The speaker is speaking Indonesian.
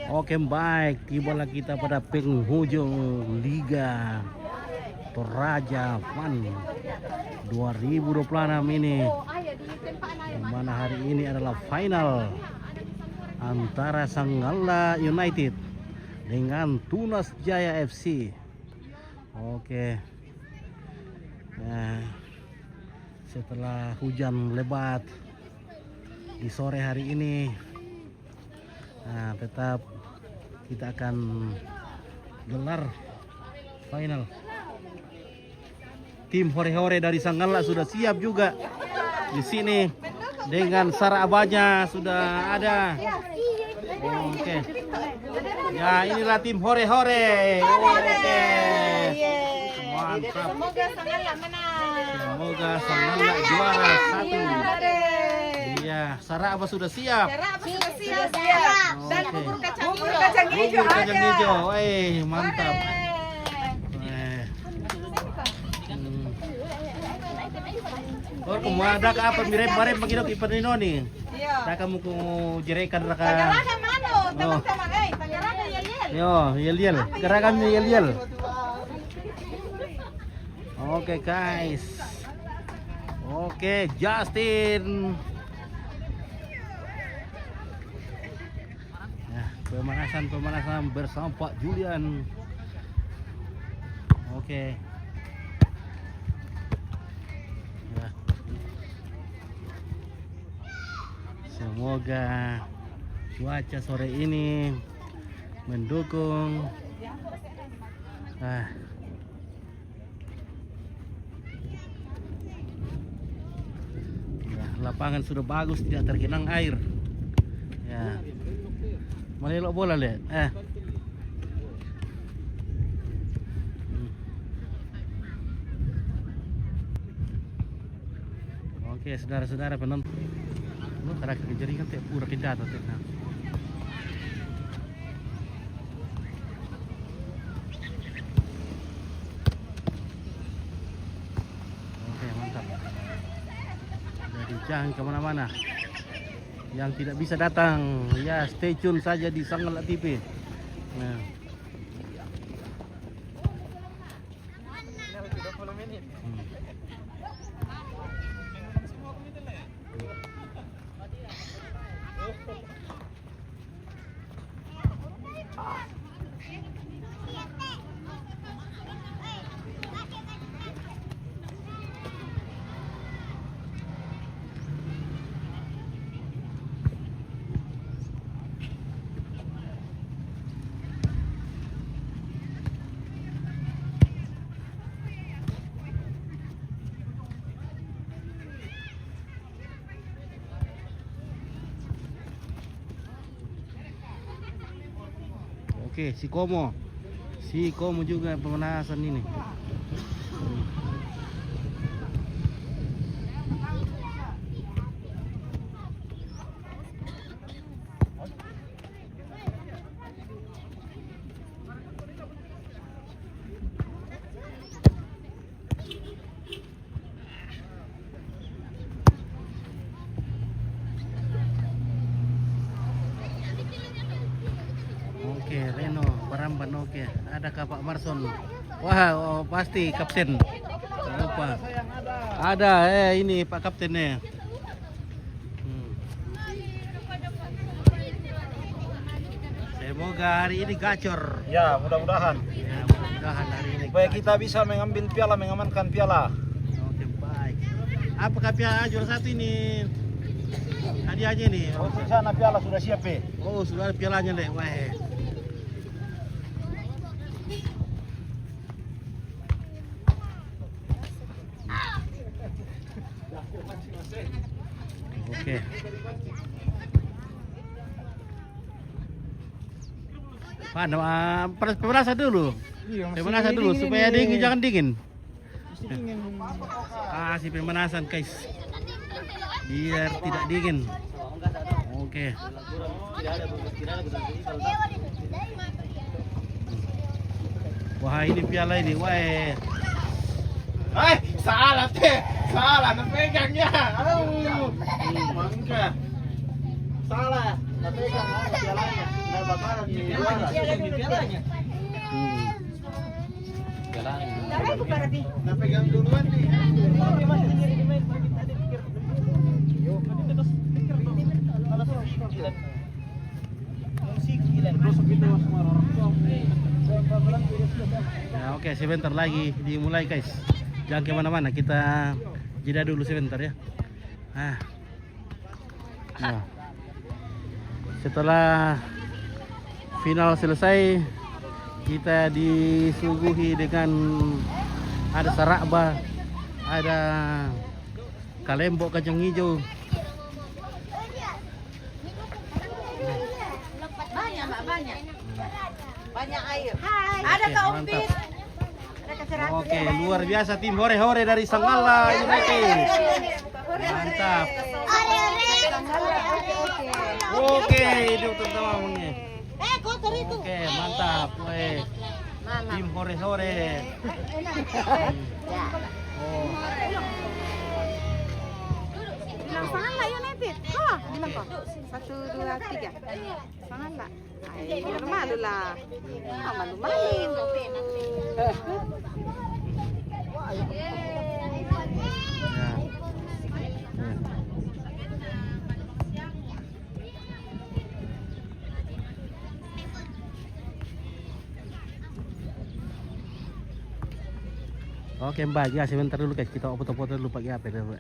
Oke baik, tibalah kita pada penghujung Liga Toraja Fun 2026 ini, yang mana hari ini adalah final antara Sanggala United dengan Tunas Jaya FC. Oke, nah, setelah hujan lebat di sore hari ini, nah, tetap kita akan gelar final. Tim hore-hore dari Sanggala sudah siap juga di sini dengan sarabanya sudah ada. Oke, ya inilah tim hore-hore. Oke, mantap. Semoga Sanggala menang. Semoga Sanggala juara 1. Iya, Saraba sudah siap. Sudah siap. Dan Oke. bubur kacang hijau Bubur kacang ada. hijau, mantap. Or kung ada ka apa mirip-mirip magidok ipanino ni. Iya. Da kamu ku jerekan raka. Tagaraga mano, teman-teman, tagaraga yel-yel. Yo, yel-yel. Gerakannya yel-yel. Oke, guys. Oke, Justin. Nah, pemanasan bersama Pak Julian. Oke. Ya. Semoga cuaca sore ini mendukung. Ya, lapangan sudah bagus, tidak tergenang air. Ya. Melelok bola lihat. Oke, saudara-saudara penonton. Lu kada kejaringan teh pura pindah teh. Oke, mantap. Jadi jangan kemana-mana. Yang tidak bisa datang, ya stay tune saja di Sanggala TV. Nah. Oke, si Komo juga pemanasan ini. Oke, Reno, Baramban, oke. Adakah Pak Marson? Wah, oh, pasti kapten. Lupa. Ada, ini Pak Kaptennya. Semoga hari ini gacor. Ya, mudah-mudahan. Ya, mudah-mudahan hari ini. Supaya kita bisa mengambil piala, mengamankan piala. Oke, baik. Apakah piala juara 1 ini? Hadiahnya nih. Oh, di sana piala sudah siap, Pe. Oh, sudah ada pialanya, Lek. Wah. Oke. Pemanasan dulu. Pemanasan dulu supaya dingin, jangan dingin. Kasih pemanasan, guys. Biar tidak dingin. Oke. Wah, ini piala ini. Wah. Salah, Teh. Salah, napegangnya. Aduh. Mangga. Salah, napegang pialanya. Hmm. Napegang duluan nih. Ya, oke, sebentar lagi dimulai guys. Jangan kemana-mana, kita jeda dulu sebentar ya. Nah, setelah final selesai, kita disuguhi dengan ada sarakba, ada kalembok kacang hijau. Banyak, Mbak, banyak. Banyak air. Oke, Ada Kak mantap. Umpit. Ada kecerahan. Oke, luar biasa tim hore-hore dari Sanggala United. Mantap. Oke, itu terutama mungkin. Kotor itu. Oke, mantap. Weh. Tim hore-hore. Oh. Sangatlah United. Bilang kok. 1, 2, 3. Sangatlah. Biar malu lah. Malu-malu. Ya. Oke Mbak, ya sebentar dulu guys, kita foto-foto dulu pakai HP dulu.